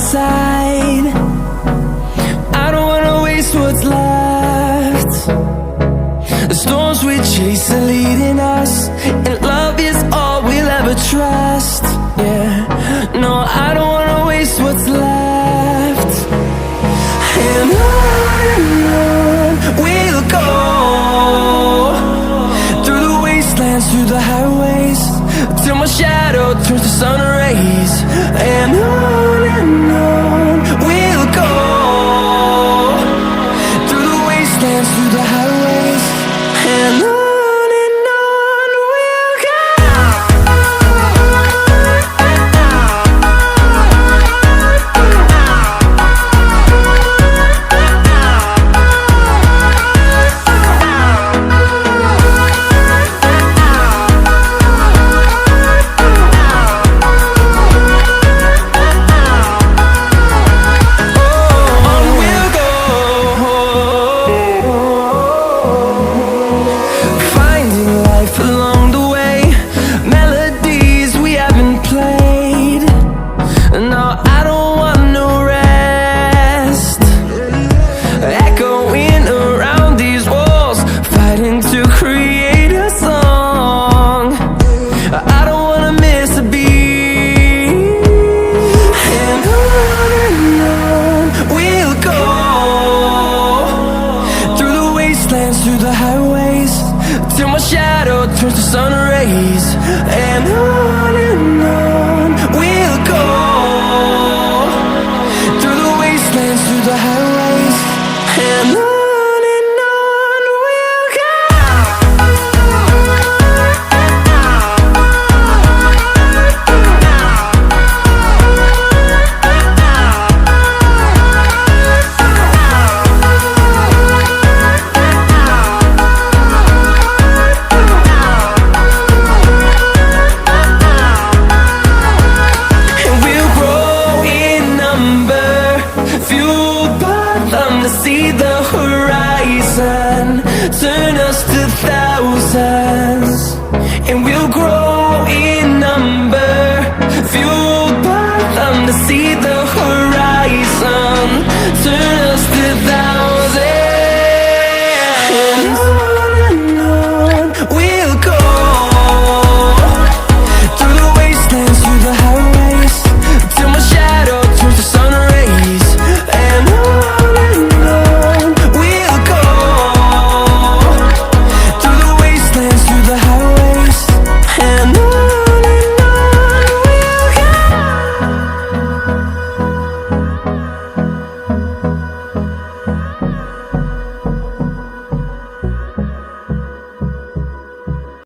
side. I don't wanna waste what's left. The storms we chase are leading us, and love is all we'll ever trust. Yeah, no, I don't wanna waste what's left. And on we'll go, through the wastelands, through the highways, till my shadow turns to sun rays. And on we'll go, through the wastelands, through the highways, and on we'll go. Through the highways, till my shadow turns to sun rays. And on we'll go, through the wastelands, through the highways, and on we'll go. To see the horizon turn us to thousands, and we'll grow in number, fueled by them to see the